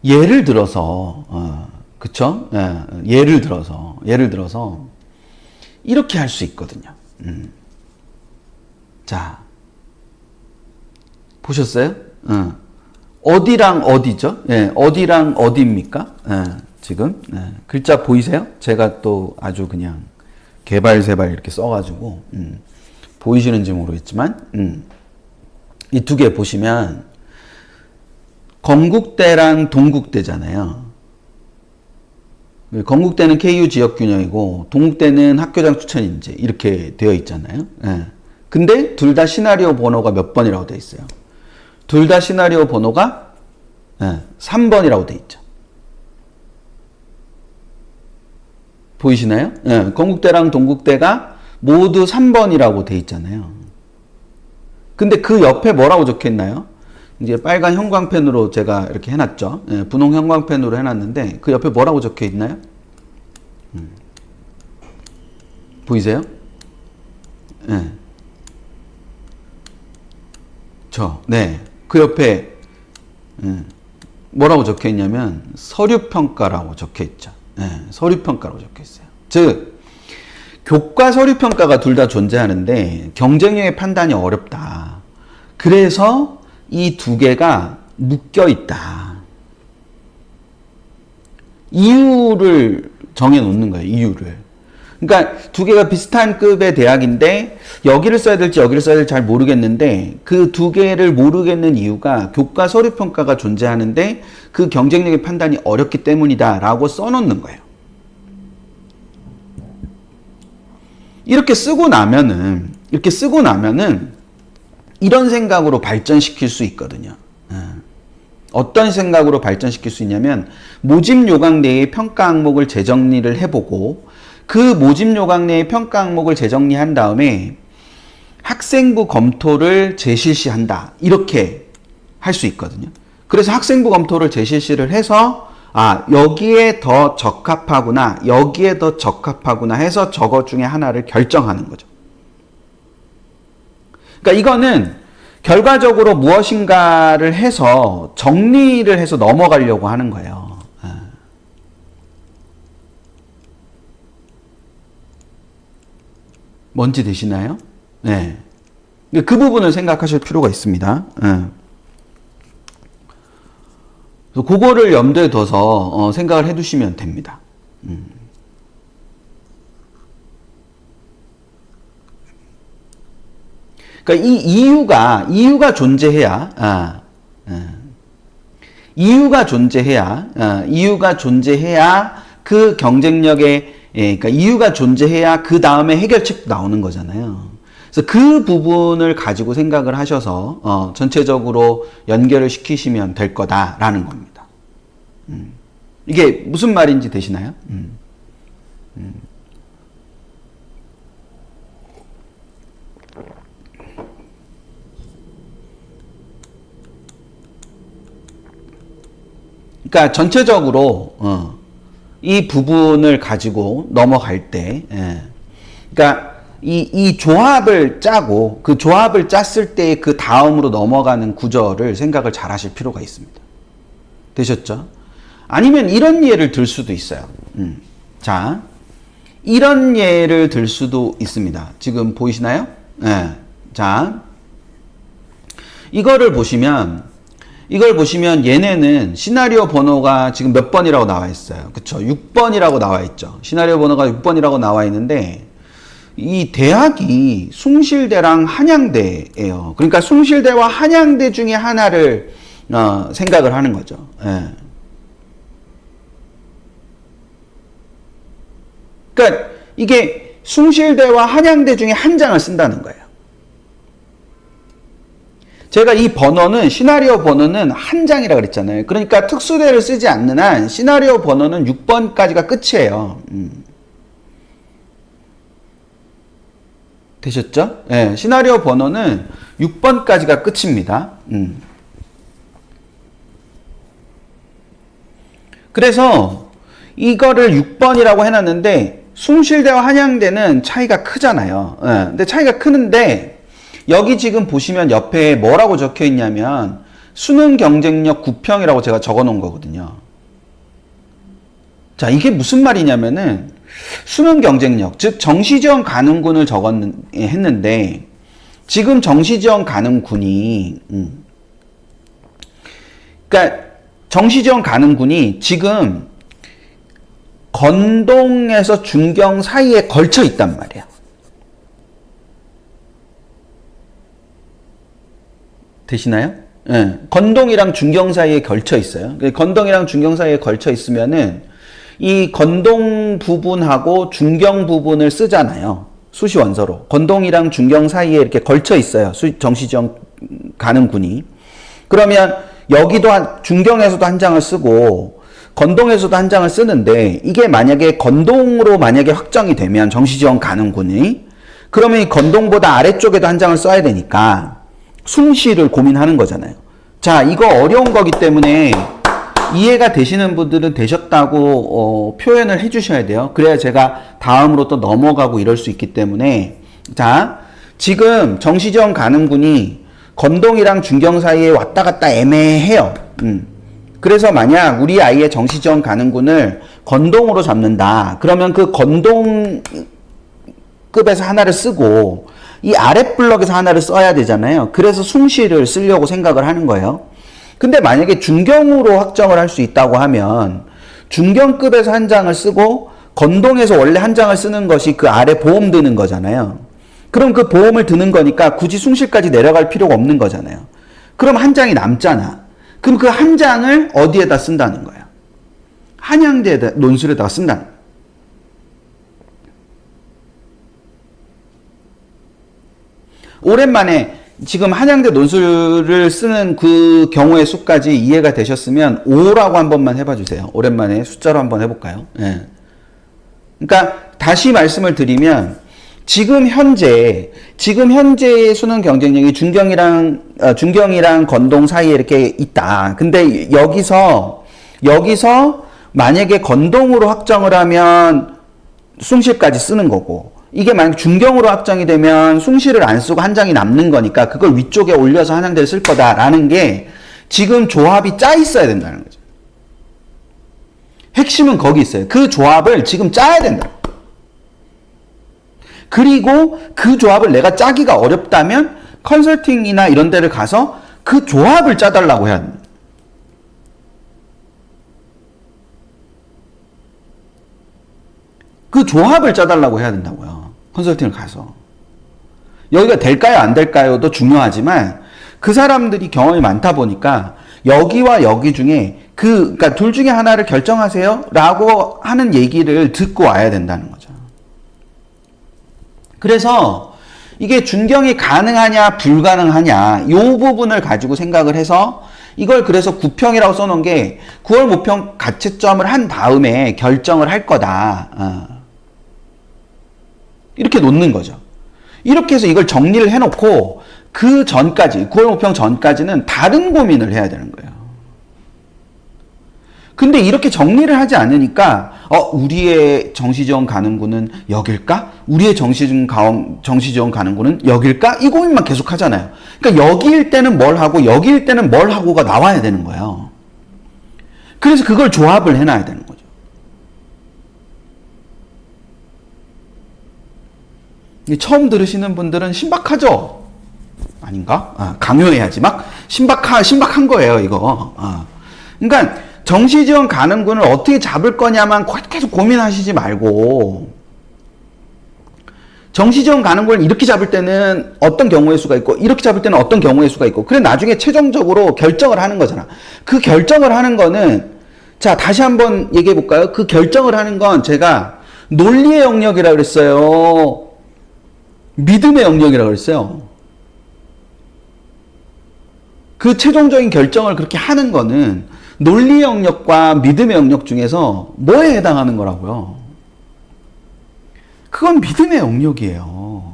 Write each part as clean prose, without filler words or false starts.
예를 들어서, 그쵸? 예, 예를 들어서, 이렇게 할 수 있거든요. 자, 보셨어요? 어디랑 어디죠? 예, 어디랑 어디입니까? 예, 지금. 예, 글자 보이세요? 제가 또 아주 그냥 개발세발 이렇게 써가지고, 보이시는지 모르겠지만, 이 두 개 보시면, 건국대랑 동국대잖아요. 건국대는 KU 지역균형이고 동국대는 학교장 추천인재 이렇게 되어 있잖아요. 예. 근데 둘 다 시나리오 번호가 몇 번이라고 되어 있어요. 둘 다 시나리오 번호가 3번이라고 되어 있죠. 보이시나요? 예. 건국대랑 동국대가 모두 3번이라고 되어 있잖아요. 근데 그 옆에 뭐라고 적혀 있나요? 이제 빨간 형광펜으로 제가 이렇게 해놨죠. 예, 분홍 형광펜으로 해놨는데 그 옆에 뭐라고 적혀 있나요? 보이세요? 예. 네. 그 옆에 뭐라고 적혀 있냐면 서류평가라고 적혀 있죠. 예, 서류평가라고 적혀 있어요. 즉 교과 서류평가가 둘 다 존재하는데 경쟁력의 판단이 어렵다. 그래서 이 두 개가 묶여 있다. 이유를 정해 놓는 거예요. 이유를. 그러니까 두 개가 비슷한 급의 대학인데 여기를 써야 될지 여기를 써야 될지 잘 모르겠는데 그 두 개를 모르겠는 이유가 교과 서류 평가가 존재하는데 그 경쟁력의 판단이 어렵기 때문이다라고 써놓는 거예요. 이렇게 쓰고 나면은 이런 생각으로 발전시킬 수 있거든요. 어떤 생각으로 발전시킬 수 있냐면 모집 요강 내의 평가 항목을 재정리를 해보고 그 모집 요강 내의 평가 항목을 재정리한 다음에 학생부 검토를 재실시한다. 이렇게 할 수 있거든요. 그래서 학생부 검토를 재실시를 해서 여기에 더 적합하구나, 여기에 더 적합하구나 해서 저것 중에 하나를 결정하는 거죠. 그러니까 이거는 결과적으로 무엇인가를 해서 정리를 해서 넘어가려고 하는 거예요. 뭔지 되시나요? 네. 그 부분을 생각하실 필요가 있습니다. 그래서 그거를 염두에 둬서 생각을 해두시면 됩니다. 그러니까 이 이유가 존재해야, 이유가 존재해야 그 경쟁력에, 그러니까 이유가 존재해야 그 다음에 해결책도 나오는 거잖아요. 그래서 그 부분을 가지고 생각을 하셔서 전체적으로 연결을 시키시면 될 거다라는 겁니다. 이게 무슨 말인지 되시나요? 그러니까 전체적으로 이 부분을 가지고 넘어갈 때, 그러니까 이 조합을 짜고 그 조합을 짰을 때 그 다음으로 넘어가는 구절을 생각을 잘 하실 필요가 있습니다. 되셨죠? 아니면 이런 예를 들 수도 있어요. 자, 이런 예를 들 수도 있습니다. 지금 보이시나요? 자, 이걸 보시면 얘네는 시나리오 번호가 지금 몇 번이라고 나와 있어요. 그쵸? 6번이라고 나와 있죠. 시나리오 번호가 6번이라고 나와 있는데 이 대학이 숭실대랑 한양대예요. 그러니까 숭실대와 한양대 중에 하나를 생각을 하는 거죠. 그러니까 이게 숭실대와 한양대 중에 한 장을 쓴다는 거예요. 제가 이 번호는 시나리오 번호는 한 장이라 그랬잖아요. 그러니까 특수대를 쓰지 않는 한 시나리오 번호는 6번까지가 끝이에요. 되셨죠? 네, 시나리오 번호는 6번까지가 끝입니다. 그래서 이거를 6번이라고 해놨는데 숭실대와 한양대는 차이가 크잖아요. 근데 차이가 크는데 여기 지금 보시면 옆에 뭐라고 적혀 있냐면 수능 경쟁력 9평이라고 제가 적어 놓은 거거든요. 자, 이게 무슨 말이냐면은 수능 경쟁력, 즉 정시지원 가능군을 했는데 지금 정시지원 가능군이 그러니까 정시지원 가능군이 지금 건동에서 중경 사이에 걸쳐 있단 말이야. 되시나요? 네. 건동이랑 중경 사이에 걸쳐 있어요. 건동이랑 중경 사이에 걸쳐 있으면은 이 건동 부분하고 중경 부분을 쓰잖아요. 수시 원서로. 건동이랑 중경 사이에 이렇게 걸쳐 있어요. 정시지원 가능군이. 그러면 여기도 중경에서도 한 장을 쓰고 건동에서도 한 장을 쓰는데 이게 만약에 건동으로 만약에 확정이 되면 정시지원 가능군이 그러면 이 건동보다 아래쪽에도 한 장을 써야 되니까 숭시를 고민하는 거잖아요. 자, 이거 어려운 거기 때문에 이해가 되시는 분들은 되셨다고 표현을 해주셔야 돼요. 그래야 제가 다음으로 또 넘어가고 이럴 수 있기 때문에 자, 지금 정시지원 가능군이 건동이랑 중경 사이에 왔다 갔다 애매해요. 그래서 만약 우리 아이의 정시지원 가능군을 건동으로 잡는다. 그러면 그 건동급에서 하나를 쓰고 이 아랫블럭에서 하나를 써야 되잖아요. 그래서 숭시를 쓰려고 생각을 하는 거예요. 근데 만약에 중경으로 확정을 할 수 있다고 하면 중경급에서 한 장을 쓰고 건동에서 원래 한 장을 쓰는 것이 그 아래 보험 드는 거잖아요. 그럼 그 보험을 드는 거니까 굳이 숭실까지 내려갈 필요가 없는 거잖아요. 그럼 한 장이 남잖아. 그럼 그 한 장을 어디에다 쓴다는 거야? 한양대 논술에다가 쓴다는 거야. 오랜만에 지금 한양대 논술을 쓰는 그 경우의 수까지 이해가 되셨으면 5라고 한 번만 해봐 주세요. 오랜만에 숫자로 한번 해볼까요? 예. 그러니까 다시 말씀을 드리면 지금 현재의 수능 경쟁력이 중경이랑 건동 사이에 이렇게 있다. 근데 여기서 만약에 건동으로 확정을 하면 숭실까지 쓰는 거고 이게 만약 중경으로 확정이 되면 숭실을 안 쓰고 한 장이 남는 거니까 그걸 위쪽에 올려서 한양대를 쓸 거다라는 게 지금 조합이 짜 있어야 된다는 거죠. 핵심은 거기 있어요. 그 조합을 지금 짜야 된다. 그리고 그 조합을 내가 짜기가 어렵다면 컨설팅이나 이런 데를 가서 그 조합을 짜달라고 해야 됩니다. 그 조합을 짜달라고 해야 된다고요. 컨설팅을 가서. 여기가 될까요? 안 될까요?도 중요하지만 그 사람들이 경험이 많다 보니까 여기와 여기 중에 그러니까 둘 중에 하나를 결정하세요 라고 하는 얘기를 듣고 와야 된다는 거죠. 그래서 이게 중경이 가능하냐 불가능하냐 요 부분을 가지고 생각을 해서 이걸 그래서 9평이라고 써놓은 게 9월 모평 가채점을 한 다음에 결정을 할 거다. 이렇게 놓는 거죠. 이렇게 해서 이걸 정리를 해놓고 그 전까지 9월 모평 전까지는 다른 고민을 해야 되는 거예요. 근데 이렇게 정리를 하지 않으니까 우리의 정시지원 가능군은 여길까? 우리의 정시지원 가능군은 여길까? 이 고민만 계속 하잖아요. 그러니까 여기일 때는 뭘 하고 여기일 때는 뭘 하고가 나와야 되는 거예요. 그래서 그걸 조합을 해놔야 되는 거죠. 처음 들으시는 분들은 신박하죠? 아닌가? 강요해야지. 막 신박한 거예요, 이거. 그러니까 정시지원 가능군을 어떻게 잡을 거냐만 계속 고민하시지 말고 정시지원 가능군을 이렇게 잡을 때는 어떤 경우의 수가 있고 이렇게 잡을 때는 어떤 경우의 수가 있고 그래 나중에 최종적으로 결정을 하는 거잖아. 그 결정을 하는 거는 자 다시 한번 얘기해 볼까요? 그 결정을 하는 건 제가 논리의 영역이라고 그랬어요. 믿음의 영역이라고 그랬어요. 그 최종적인 결정을 그렇게 하는 거는 논리 영역과 믿음의 영역 중에서 뭐에 해당하는 거라고요? 그건 믿음의 영역이에요.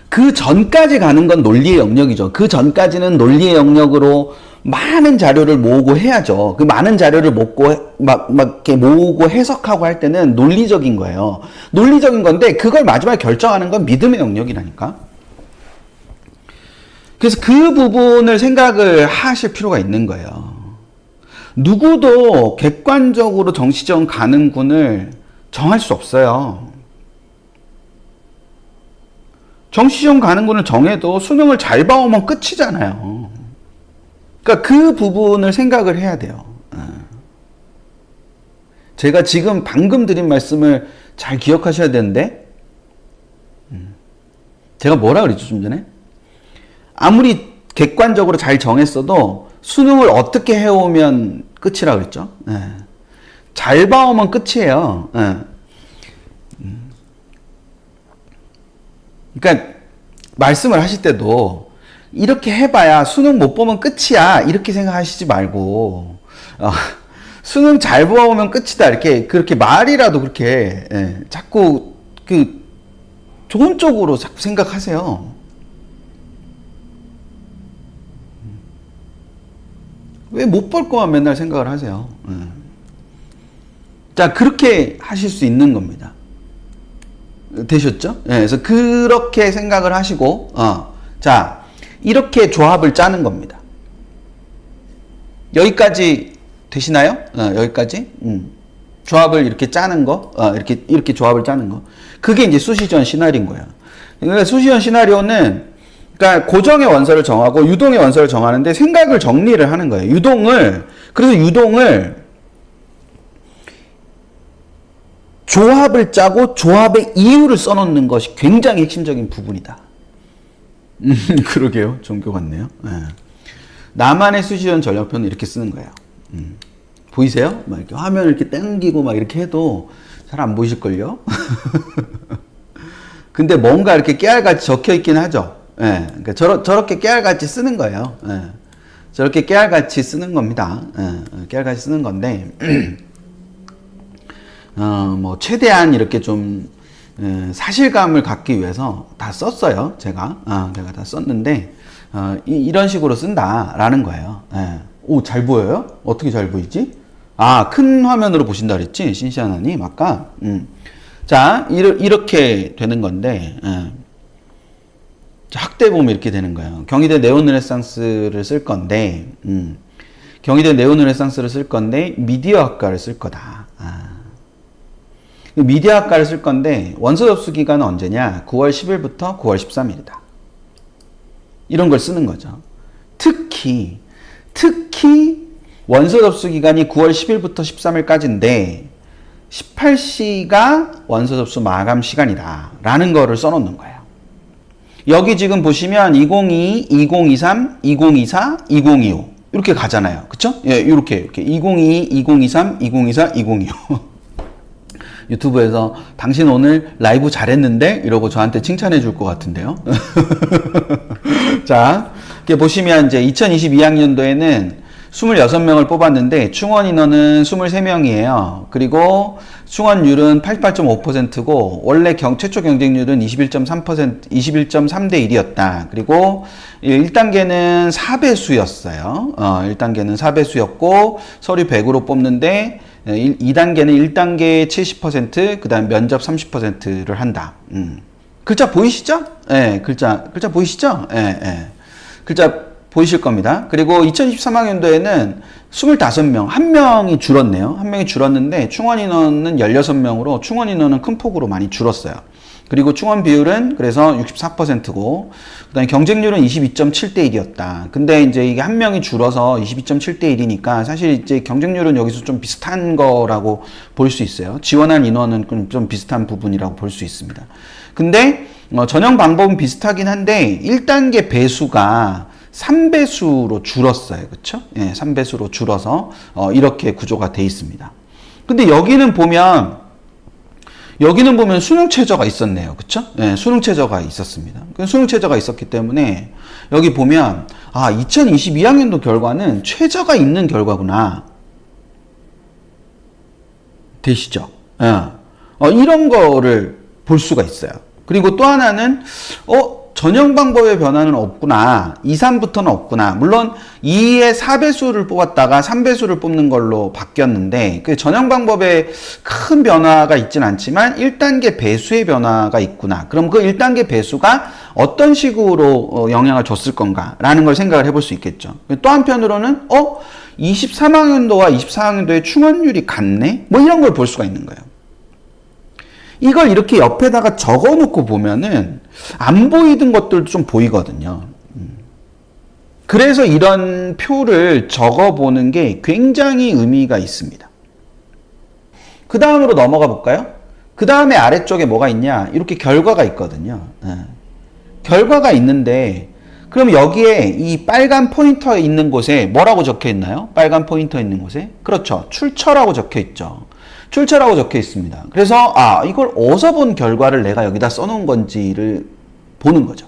그 전까지 가는 건 논리의 영역이죠. 그 전까지는 논리의 영역으로 많은 자료를 모으고 해야죠. 그 많은 자료를 이렇게 모으고 해석하고 할 때는 논리적인 거예요. 논리적인 건데 그걸 마지막에 결정하는 건 믿음의 영역이라니까. 그래서 그 부분을 생각을 하실 필요가 있는 거예요. 누구도 객관적으로 정시전 가능군을 정할 수 없어요. 정시전 가능군을 정해도 수능을 잘 봐오면 끝이잖아요. 그러니까 그 부분을 생각을 해야 돼요. 제가 지금 방금 드린 말씀을 잘 기억하셔야 되는데, 제가 뭐라 그랬죠, 좀 전에? 아무리 객관적으로 잘 정했어도 수능을 어떻게 해오면 끝이라 그랬죠. 잘 봐오면 끝이에요. 그러니까 말씀을 하실 때도 이렇게 해봐야 수능 못 보면 끝이야 이렇게 생각하시지 말고 수능 잘 보면 끝이다 이렇게 그렇게 말이라도 그렇게 자꾸 그 좋은 쪽으로 자꾸 생각하세요. 왜 못 볼 거만 맨날 생각을 하세요. 자, 그렇게 하실 수 있는 겁니다. 되셨죠? 그래서 그렇게 생각을 하시고 자, 이렇게 조합을 짜는 겁니다. 여기까지 되시나요? 여기까지? 조합을 이렇게 짜는 거, 이렇게 조합을 짜는 거. 그게 이제 수시전 시나리오인 거예요. 그러니까 수시전 시나리오는, 그러니까 고정의 원서를 정하고 유동의 원서를 정하는데 생각을 정리를 하는 거예요. 그래서 유동을 조합을 짜고 조합의 이유를 써놓는 것이 굉장히 핵심적인 부분이다. 그러게요. 종교 같네요. 나만의 수시전 전략표는 이렇게 쓰는 거예요. 보이세요? 막 이렇게 화면을 이렇게 당기고 막 이렇게 해도 잘 안 보이실걸요? 근데 뭔가 이렇게 깨알같이 적혀 있긴 하죠. 그러니까 저렇게 깨알같이 쓰는 거예요. 저렇게 깨알같이 쓰는 겁니다. 깨알같이 쓰는 건데, 뭐, 최대한 이렇게 좀, 사실감을 갖기 위해서 다 썼어요. 제가 다 썼는데, 이런 식으로 쓴다라는 거예요. 오, 잘 보여요? 어떻게 잘 보이지? 아, 큰 화면으로 보신다 그랬지? 신시아나님, 아까. 자, 이렇게 되는 건데, 학대 보면 이렇게 되는 거예요. 경희대 네오르네상스를 쓸 건데, 미디어 학과를 쓸 거다. 미디어 학과를 쓸 건데, 원서 접수 기간은 언제냐? 9월 10일부터 9월 13일이다. 이런 걸 쓰는 거죠. 특히 원서 접수 기간이 9월 10일부터 13일까지인데 18시가 원서 접수 마감 시간이다 라는 거를 써놓는 거예요. 여기 지금 보시면 2022, 2023, 2024, 2025 이렇게 가잖아요. 그쵸? 예, 이렇게 2022, 2023, 2024, 2025 유튜브에서 당신 오늘 라이브 잘했는데? 이러고 저한테 칭찬해 줄 것 같은데요. 자, 이렇게 보시면 이제 2022학년도에는 26명을 뽑았는데 충원 인원은 23명이에요. 그리고 충원율은 88.5%고 원래 최초 경쟁률은 21.3%, 21.3대 1이었다. 그리고 1단계는 4배수였어요. 1단계는 4배수였고 서류 100으로 뽑는데 2단계는 1단계 70%, 그 다음 면접 30%를 한다. 글자 보이시죠? 예, 글자 보이시죠? 예. 글자 보이실 겁니다. 그리고 2023학년도에는 25명, 한 명이 줄었네요. 한 명이 줄었는데 충원 인원은 16명으로 충원 인원은 큰 폭으로 많이 줄었어요. 그리고 충원 비율은 그래서 64%고 그다음에 경쟁률은 22.7대 1이었다. 근데 이제 이게 한 명이 줄어서 22.7대 1이니까 사실 이제 경쟁률은 여기서 좀 비슷한 거라고 볼 수 있어요. 지원한 인원은 좀 비슷한 부분이라고 볼 수 있습니다. 근데 전형 방법은 비슷하긴 한데 1단계 배수가 3배수로 줄었어요. 그쵸? 예, 3배수로 줄어서 이렇게 구조가 돼 있습니다. 근데 여기는 보면 수능 최저가 있었네요. 그쵸? 예, 수능 최저가 있었습니다. 수능 최저가 있었기 때문에 여기 보면 2022학년도 결과는 최저가 있는 결과구나. 되시죠? 예. 이런 거를 볼 수가 있어요. 그리고 또 하나는 전형 방법의 변화는 없구나. 2, 3부터는 없구나. 물론 2의 4배수를 뽑았다가 3배수를 뽑는 걸로 바뀌었는데 그 전형 방법에 큰 변화가 있진 않지만 1단계 배수의 변화가 있구나. 그럼 그 1단계 배수가 어떤 식으로 영향을 줬을 건가라는 걸 생각을 해볼 수 있겠죠. 또 한편으로는 23학년도와 24학년도의 충원율이 같네? 뭐 이런 걸 볼 수가 있는 거예요. 이걸 이렇게 옆에다가 적어 놓고 보면은 안 보이던 것들도 좀 보이거든요. 그래서 이런 표를 적어 보는 게 굉장히 의미가 있습니다. 그 다음으로 넘어가 볼까요? 그 다음에 아래쪽에 뭐가 있냐? 이렇게 결과가 있거든요. 결과가 있는데 그럼 여기에 이 빨간 포인터 있는 곳에 뭐라고 적혀 있나요? 빨간 포인터 있는 곳에? 그렇죠. 출처라고 적혀 있죠. 출처라고 적혀 있습니다. 그래서 이걸 어디서 본 결과를 내가 여기다 써놓은 건지를 보는 거죠.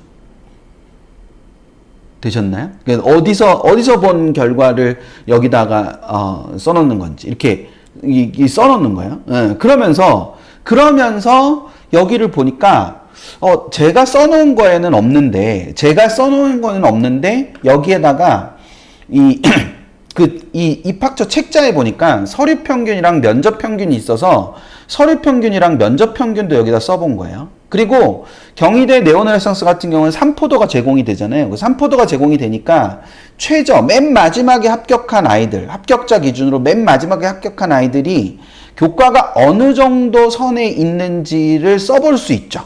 되셨나요? 그러니까 어디서 본 결과를 여기다가 써놓는 건지 이렇게 써놓는 거예요. 그러면서 여기를 보니까 제가 써놓은 거에는 없는데 여기에다가 이 입학처 책자에 보니까 서류평균이랑 면접평균이 있어서 서류평균이랑 면접평균도 여기다 써본 거예요. 그리고 경희대 네오네상스 같은 경우는 3포도가 제공이 되잖아요. 그 3포도가 제공이 되니까 맨 마지막에 합격한 아이들, 합격자 기준으로 맨 마지막에 합격한 아이들이 교과가 어느 정도 선에 있는지를 써볼 수 있죠.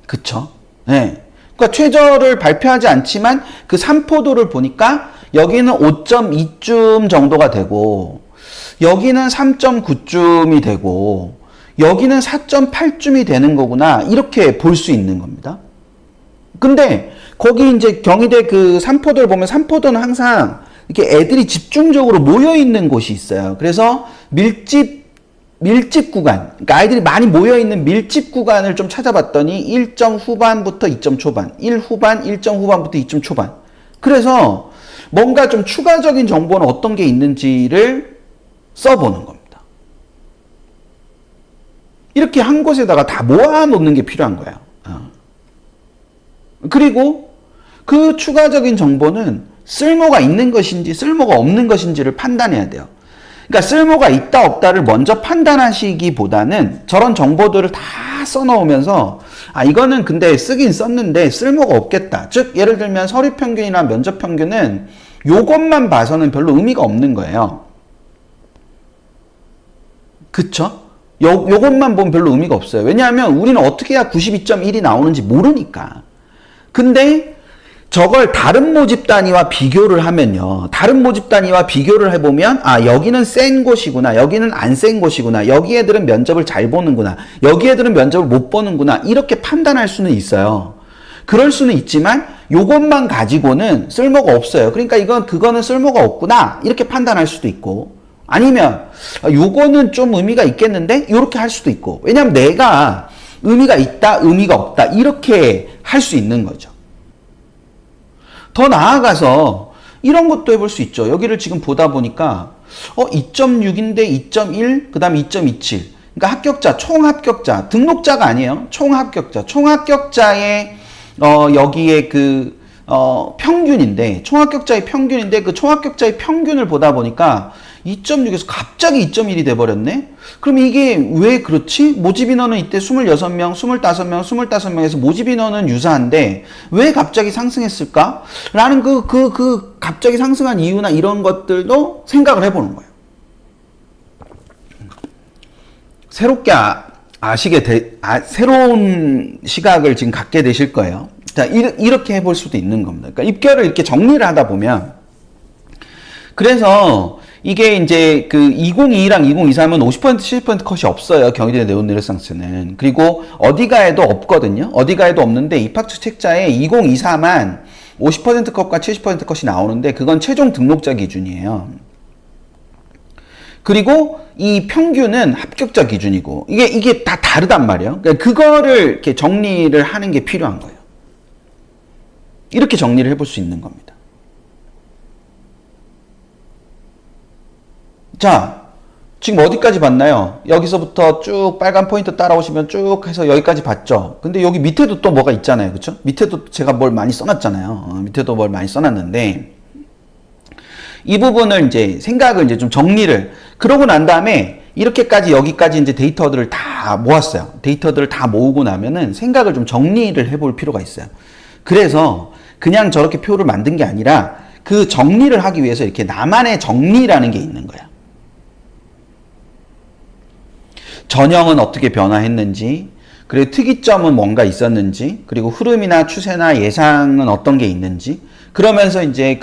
그쵸? 네. 그러니까 최저를 발표하지 않지만 그 3포도를 보니까 여기는 5.2쯤 정도가 되고 여기는 3.9쯤이 되고 여기는 4.8쯤이 되는 거구나 이렇게 볼 수 있는 겁니다. 근데 거기 이제 경희대 그 3포도를 보면 3포도는 항상 이렇게 애들이 집중적으로 모여 있는 곳이 있어요. 그래서 밀집 구간, 그러니까 아이들이 많이 모여있는 밀집 구간을 좀 찾아봤더니 1점 후반부터 2점 초반, 1 후반, 1점 후반부터 2점 초반. 그래서 뭔가 좀 추가적인 정보는 어떤 게 있는지를 써보는 겁니다. 이렇게 한 곳에다가 다 모아놓는 게 필요한 거예요. 그리고 그 추가적인 정보는 쓸모가 있는 것인지 쓸모가 없는 것인지를 판단해야 돼요. 그러니까 쓸모가 있다 없다를 먼저 판단하시기보다는 저런 정보들을 다 써놓으면서 이거는 근데 쓰긴 썼는데 쓸모가 없겠다. 즉 예를 들면 서류평균이나 면접평균은 요것만 봐서는 별로 의미가 없는 거예요. 그쵸? 요것만 보면 별로 의미가 없어요. 왜냐하면 우리는 어떻게 해야 92.1이 나오는지 모르니까. 근데 저걸 다른 모집 단위와 비교를 하면요. 다른 모집 단위와 비교를 해보면 여기는 센 곳이구나. 여기는 안 센 곳이구나. 여기 애들은 면접을 잘 보는구나. 여기 애들은 면접을 못 보는구나. 이렇게 판단할 수는 있어요. 그럴 수는 있지만 요것만 가지고는 쓸모가 없어요. 그러니까 그거는 쓸모가 없구나. 이렇게 판단할 수도 있고 아니면 요거는 좀 의미가 있겠는데 이렇게 할 수도 있고 왜냐하면 내가 의미가 있다, 의미가 없다 이렇게 할 수 있는 거죠. 더 나아가서 이런 것도 해볼 수 있죠. 여기를 지금 보다 보니까 2.6인데 2.1, 그 다음에 2.27. 그러니까 합격자, 총합격자, 등록자가 아니에요. 총합격자. 총합격자의 여기에 평균인데 총합격자의 평균인데 그 총합격자의 평균을 보다 보니까 2.6에서 갑자기 2.1이 돼버렸네? 그럼 이게 왜 그렇지? 모집 인원은 이때 26명, 25명, 25명에서 모집 인원은 유사한데 왜 갑자기 상승했을까? 라는 갑자기 상승한 이유나 이런 것들도 생각을 해보는 거예요. 새롭게 새로운 시각을 지금 갖게 되실 거예요. 자, 이렇게 해볼 수도 있는 겁니다. 그러니까 입결을 이렇게 정리를 하다 보면 그래서 이게 이제 2022랑 2023은 50% 70% 컷이 없어요. 경희대 네오네상스는. 그리고 어디가에도 없거든요. 어디가에도 없는데 입학처 책자에 2023만 50% 컷과 70% 컷이 나오는데 그건 최종 등록자 기준이에요. 그리고 이 평균은 합격자 기준이고 이게 다 다르단 말이에요. 그러니까 그거를 이렇게 정리를 하는 게 필요한 거예요. 이렇게 정리를 해볼 수 있는 겁니다. 자, 지금 어디까지 봤나요? 여기서부터 쭉 빨간 포인트 따라오시면 쭉 해서 여기까지 봤죠. 근데 여기 밑에도 또 뭐가 있잖아요. 그쵸? 밑에도 제가 뭘 많이 써놨잖아요. 밑에도 뭘 많이 써놨는데, 이 부분을 이제 생각을 이제 좀 정리를, 그러고 난 다음에 이렇게까지 여기까지 이제 데이터들을 다 모았어요. 데이터들을 다 모으고 나면은 생각을 좀 정리를 해볼 필요가 있어요. 그래서 그냥 저렇게 표를 만든 게 아니라 그 정리를 하기 위해서 이렇게 나만의 정리라는 게 있는 거야. 전형은 어떻게 변화했는지, 그리고 특이점은 뭔가 있었는지, 그리고 흐름이나 추세나 예상은 어떤 게 있는지, 그러면서 이제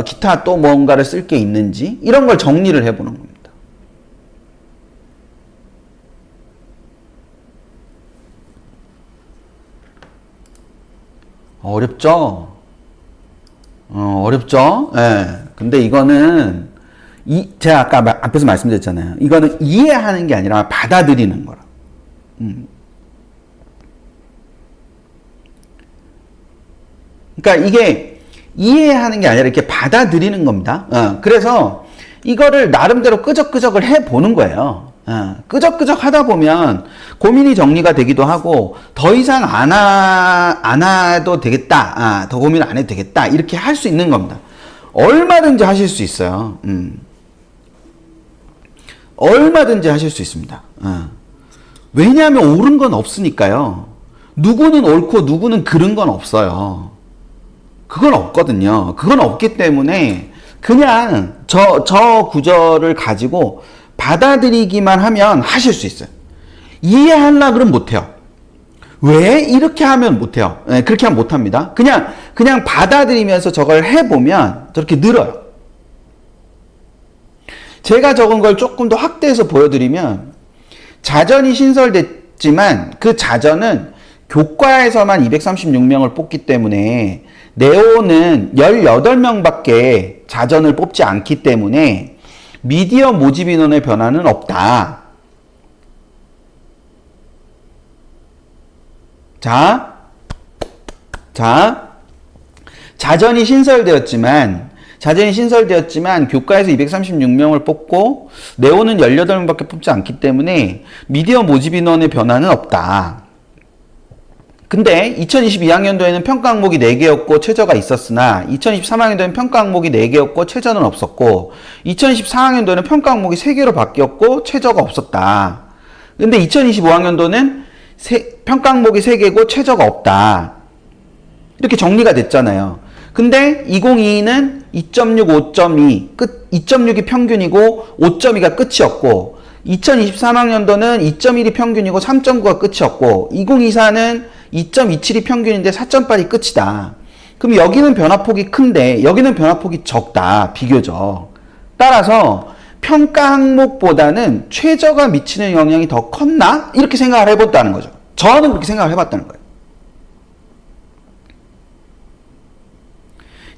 기타 또 뭔가를 쓸 게 있는지, 이런 걸 정리를 해보는 겁니다. 어렵죠? 어렵죠? 예. 근데 이거는, 제가 아까 앞에서 말씀드렸잖아요. 이거는 이해하는 게 아니라 받아들이는 거라. 그러니까 이게 이해하는 게 아니라 이렇게 받아들이는 겁니다. 그래서 이거를 나름대로 끄적끄적을 해보는 거예요. 끄적끄적 하다 보면 고민이 정리가 되기도 하고 더 이상 안 해도 되겠다. 더 고민 안 해도 되겠다. 이렇게 할 수 있는 겁니다. 얼마든지 하실 수 있어요. 얼마든지 하실 수 있습니다. 왜냐하면 옳은 건 없으니까요. 누구는 옳고 누구는 그른 건 없어요. 그건 없거든요. 그건 없기 때문에 그냥 저 구절을 가지고 받아들이기만 하면 하실 수 있어요. 이해하려고 그러면 못해요. 왜? 이렇게 하면 못해요. 네, 그렇게 하면 못합니다. 그냥 받아들이면서 저걸 해보면 저렇게 늘어요. 제가 적은 걸 조금 더 확대해서 보여드리면 자전이 신설됐지만 그 자전은 교과에서만 236명을 뽑기 때문에 네오는 18명밖에 자전을 뽑지 않기 때문에 미디어 모집 인원의 변화는 없다. 자전이 신설되었지만 교과에서 236명을 뽑고 네오는 18명밖에 뽑지 않기 때문에 미디어 모집 인원의 변화는 없다. 근데 2022학년도에는 평가 항목이 4개였고 최저가 있었으나 2023학년도에는 평가 항목이 4개였고 최저는 없었고 2024학년도에는 평가 항목이 3개로 바뀌었고 최저가 없었다. 근데 2025학년도는 평가 항목이 3개고 최저가 없다. 이렇게 정리가 됐잖아요. 근데 2022는 2.6, 5.2, 2.6이 평균이고 5.2가 끝이었고 2023학년도는 2.1이 평균이고 3.9가 끝이었고 2024는 2.27이 평균인데 4.8이 끝이다. 그럼 여기는 변화폭이 큰데 여기는 변화폭이 적다. 비교적. 따라서 평가 항목보다는 최저가 미치는 영향이 더 컸나? 이렇게 생각을 해봤다는 거죠. 저는 그렇게 생각을 해봤다는 거예요.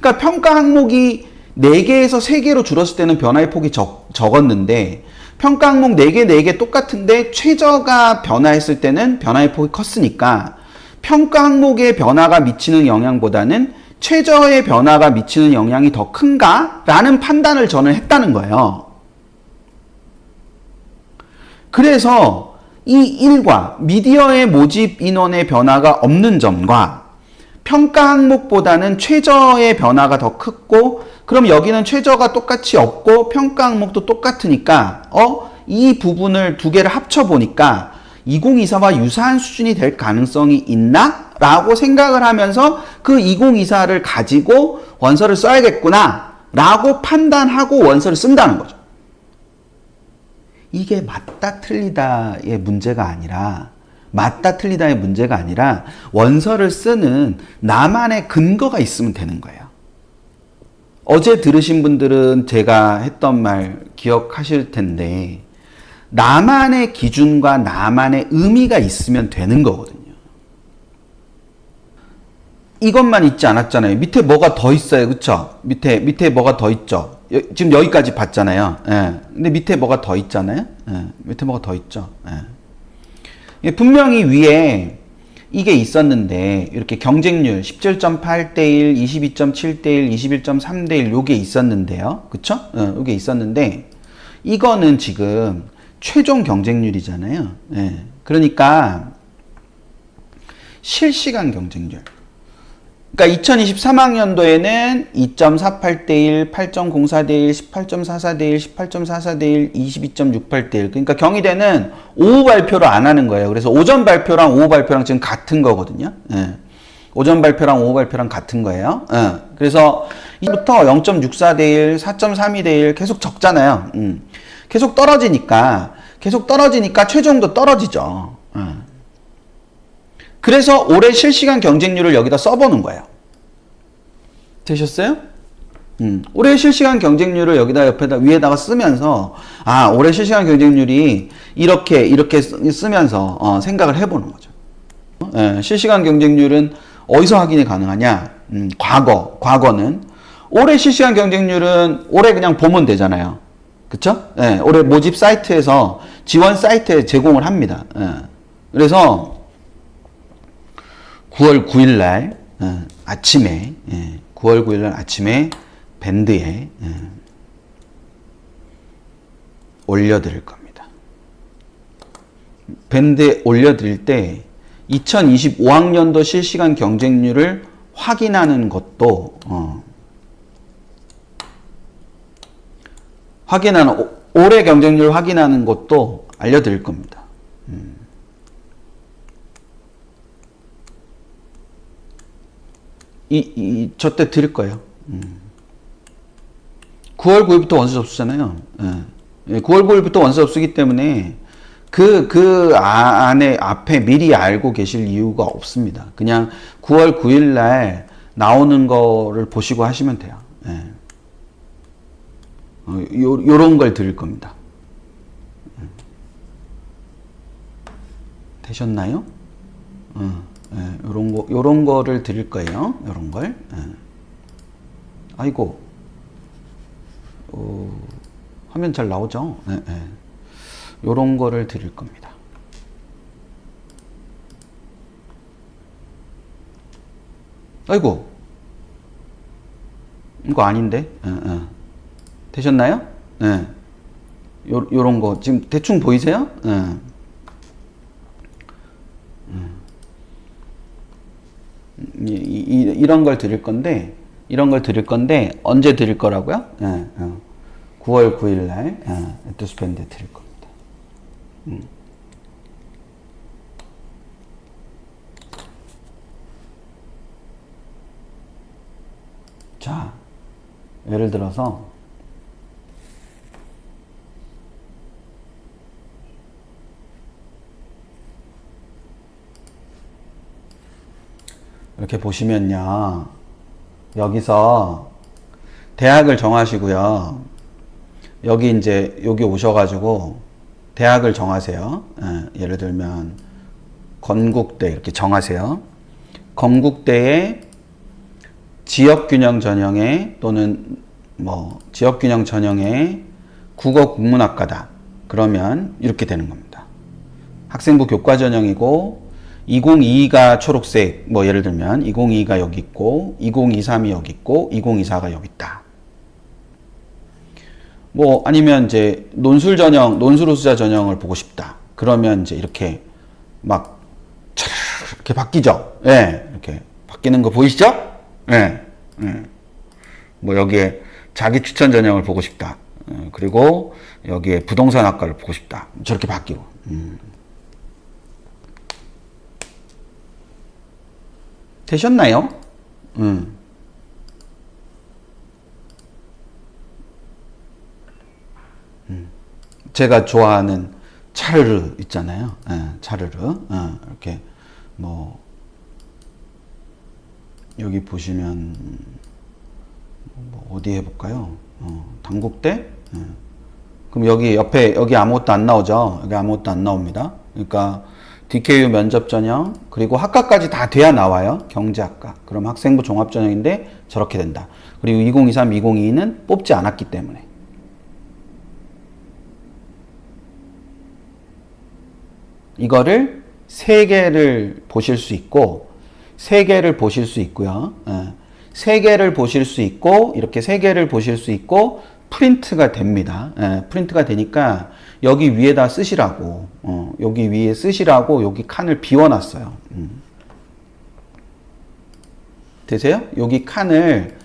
그러니까 평가 항목이 4개에서 3개로 줄었을 때는 변화의 폭이 적었는데 평가 항목 4개 똑같은데 최저가 변화했을 때는 변화의 폭이 컸으니까 평가 항목의 변화가 미치는 영향보다는 최저의 변화가 미치는 영향이 더 큰가? 라는 판단을 저는 했다는 거예요. 그래서 이 일과 미디어의 모집 인원의 변화가 없는 점과 평가 항목보다는 최저의 변화가 더 크고 그럼 여기는 최저가 똑같이 없고 평가 항목도 똑같으니까 이 부분을 두 개를 합쳐보니까 2024와 유사한 수준이 될 가능성이 있나? 라고 생각을 하면서 그 2024를 가지고 원서를 써야겠구나 라고 판단하고 원서를 쓴다는 거죠. 이게 맞다 틀리다의 문제가 아니라 원서를 쓰는 나만의 근거가 있으면 되는 거예요. 어제 들으신 분들은 제가 했던 말 기억하실 텐데 나만의 기준과 나만의 의미가 있으면 되는 거거든요. 이것만 있지 않았잖아요. 밑에 뭐가 더 있어요. 그쵸? 밑에 뭐가 더 있죠. 지금 여기까지 봤잖아요. 예. 근데 밑에 뭐가 더 있잖아요. 예. 밑에 뭐가 더 있죠. 예. 분명히 위에 이게 있었는데 이렇게 경쟁률 17.8대1, 22.7대1, 21.3대1 요게 있었는데요. 그쵸? 요게 있었는데 이거는 지금 최종 경쟁률이잖아요. 예. 그러니까 실시간 경쟁률. 그러니까 2023학년도에는 2.48대 1, 8.04대 1, 18.44대 1, 18.44대 1, 22.68대 1. 그러니까 경희대는 오후 발표를 안 하는 거예요. 그래서 오전 발표랑 오후 발표랑 지금 같은 거거든요. 예. 오전 발표랑 오후 발표랑 같은 거예요. 예. 그래서 이부터 0.64대 1, 4.32대 1 계속 적잖아요. 계속 떨어지니까 최종도 떨어지죠. 그래서 올해 실시간 경쟁률을 여기다 써보는 거예요. 되셨어요? 올해 실시간 경쟁률을 여기다 위에다가 쓰면서, 아, 올해 실시간 경쟁률이 이렇게 쓰면서, 생각을 해보는 거죠. 예, 실시간 경쟁률은 어디서 확인이 가능하냐? 과거는. 올해 실시간 경쟁률은 올해 그냥 보면 되잖아요. 그쵸? 예, 올해 모집 사이트에서, 지원 사이트에 제공을 합니다. 예. 그래서, 9월 9일 날 아침에 9월 9일 날 아침에 밴드에 올려드릴 겁니다. 밴드에 올려드릴 때 2025학년도 실시간 경쟁률을 확인하는 것도 올해 경쟁률 확인하는 것도 알려드릴 겁니다. 저 때 드릴 거예요. 9월 9일부터 원서 접수잖아요. 예. 9월 9일부터 원서 접수기 때문에 앞에 미리 알고 계실 이유가 없습니다. 그냥 9월 9일 날 나오는 거를 보시고 하시면 돼요. 예. 요런 걸 드릴 겁니다. 되셨나요? 예, 요런 거를 드릴 거예요. 요런 걸. 예. 아이고. 화면 잘 나오죠? 예, 예. 요런 거를 드릴 겁니다. 아이고. 이거 아닌데? 예, 예. 되셨나요? 예. 요런 거. 지금 대충 보이세요? 예. 이런 걸 드릴 건데 언제 드릴 거라고요? 9월 9일 날 에투스밴드에 드릴 겁니다. 자, 예를 들어서 이렇게 보시면요. 여기서 대학을 정하시고요. 여기 오셔가지고 대학을 정하세요. 예를 들면 건국대 이렇게 정하세요. 건국대의 지역균형 전형에 또는 지역균형 전형의 국어 국문학과다. 그러면 이렇게 되는 겁니다. 학생부 교과 전형이고 2022가 초록색, 예를 들면 2022가 여기 있고 2023이 여기 있고 2024가 여기 있다. 아니면 이제 논술 우수자 전형을 보고 싶다. 그러면 이제 이렇게 막 이렇게 바뀌죠. 예. 이렇게 바뀌는 거 보이시죠? 예. 여기에 자기 추천 전형을 보고 싶다. 그리고 여기에 부동산 학과를 보고 싶다. 저렇게 바뀌고. 되셨나요? 제가 좋아하는 차르르 있잖아요. 차르르. 이렇게 여기 보시면 어디 해볼까요? 당국대? 그럼 여기 아무것도 안 나오죠? 여기 아무것도 안 나옵니다. 그러니까 DKU 면접 전형, 그리고 학과까지 다 돼야 나와요. 경제학과. 그럼 학생부 종합 전형인데 저렇게 된다. 그리고 2023, 2022는 뽑지 않았기 때문에. 이거를 3개를 보실 수 있고, 3개를 보실 수 있고요. 3개를 보실 수 있고, 이렇게 3개를 보실 수 있고, 프린트가 됩니다. 예, 프린트가 되니까 여기 위에다 쓰시라고, 여기 위에 쓰시라고 여기 칸을 비워놨어요. 되세요? 여기 칸을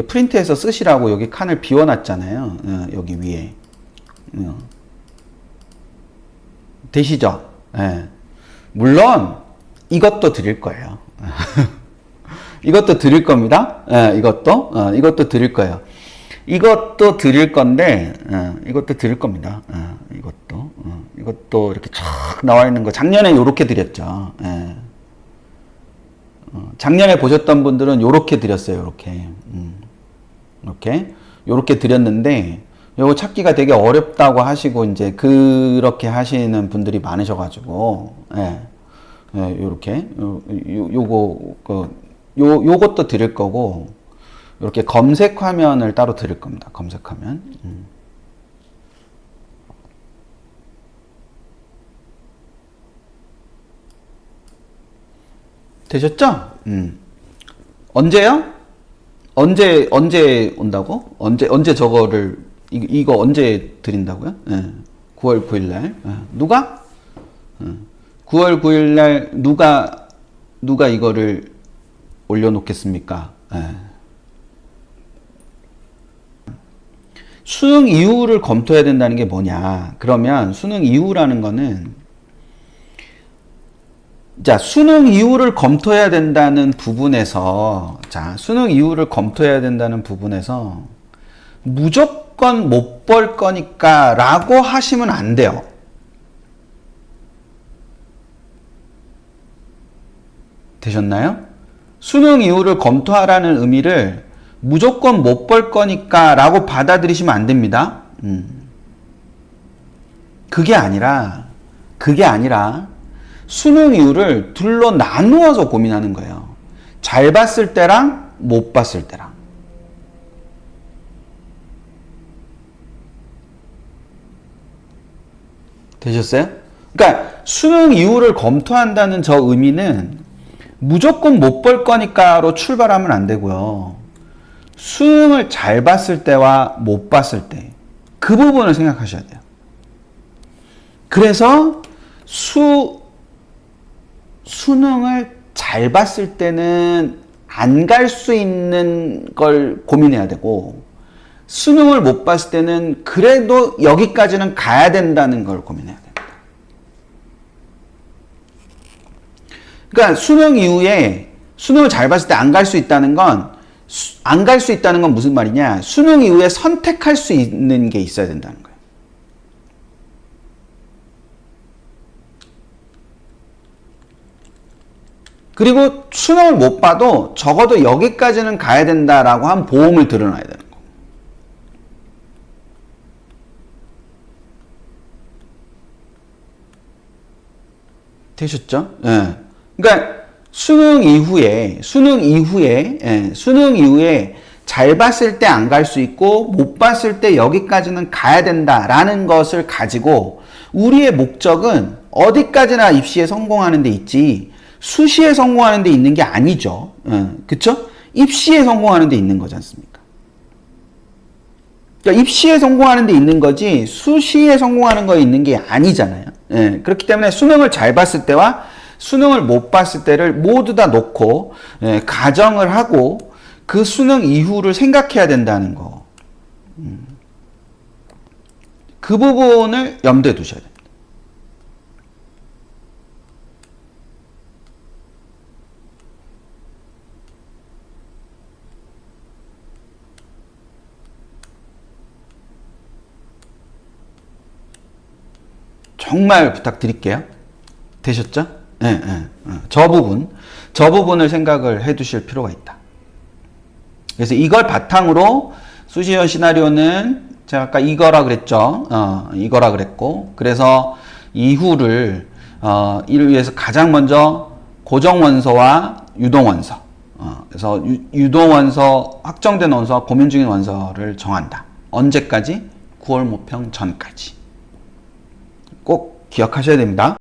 프린트해서 쓰시라고 여기 칸을 비워놨잖아요. 여기 위에. 되시죠? 예. 물론 이것도 드릴 거예요. 이것도 드릴 겁니다. 예, 이것도 드릴 거예요. 이것도 드릴 건데, 이것도 드릴 겁니다. 이것도 이렇게 쫙 나와 있는 거 작년에 요렇게 드렸죠. 예. 작년에 보셨던 분들은 요렇게 드렸어요. 요렇게 드렸는데 요거 찾기가 되게 어렵다고 하시고 이제 그렇게 하시는 분들이 많으셔가지고, 요렇게 요것도 드릴 거고, 이렇게 검색 화면을 따로 드릴 겁니다. 검색 화면. 되셨죠? 언제요? 언제 온다고? 언제 저거를, 이거 언제 드린다고요? 9월 9일 날. 누가? 9월 9일 날 누가 이거를 올려놓겠습니까? 수능 이후를 검토해야 된다는 게 뭐냐? 그러면 수능 이후라는 거는, 자, 수능 이후를 검토해야 된다는 부분에서, 무조건 못 볼 거니까 라고 하시면 안 돼요. 되셨나요? 수능 이후를 검토하라는 의미를 무조건 못 볼 거니까 라고 받아들이시면 안 됩니다. 그게 아니라 수능 이후를 둘로 나누어서 고민하는 거예요. 잘 봤을 때랑 못 봤을 때랑. 되셨어요? 그러니까 수능 이후를 검토한다는 저 의미는 무조건 못 볼 거니까로 출발하면 안 되고요. 수능을 잘 봤을 때와 못 봤을 때, 그 부분을 생각하셔야 돼요. 그래서 수능을 잘 봤을 때는 안 갈 수 있는 걸 고민해야 되고, 수능을 못 봤을 때는 그래도 여기까지는 가야 된다는 걸 고민해야 됩니다. 그러니까 수능 이후에 수능을 잘 봤을 때 안 갈 수 있다는 건, 무슨 말이냐? 수능 이후에 선택할 수 있는 게 있어야 된다는 거예요. 그리고 수능을 못 봐도 적어도 여기까지는 가야 된다라고 한 보험을 들어놔야 되는 거예요. 되셨죠? 예. 그러니까 수능 이후에 잘 봤을 때 안 갈 수 있고 못 봤을 때 여기까지는 가야 된다라는 것을 가지고 우리의 목적은 어디까지나 입시에 성공하는 데 있지 수시에 성공하는 데 있는 게 아니죠. 그쵸? 입시에 성공하는 데 있는 거지 않습니까? 그러니까 입시에 성공하는 데 있는 거지 수시에 성공하는 거에 있는 게 아니잖아요. 그렇기 때문에 수능을 잘 봤을 때와 수능을 못 봤을 때를 모두 다 놓고 가정을 하고 그 수능 이후를 생각해야 된다는 거. 그 부분을 염두에 두셔야 됩니다. 정말 부탁드릴게요. 되셨죠? 저 부분을 생각을 해 두실 필요가 있다. 그래서 이걸 바탕으로 수시형 시나리오는 제가 아까 이거라 그랬죠. 이거라 그랬고, 그래서 이후를, 이를 위해서 가장 먼저 고정원서와 유동원서, 그래서 유동원서, 확정된 원서와 고민 중인 원서를 정한다. 언제까지? 9월 모평 전까지. 꼭 기억하셔야 됩니다.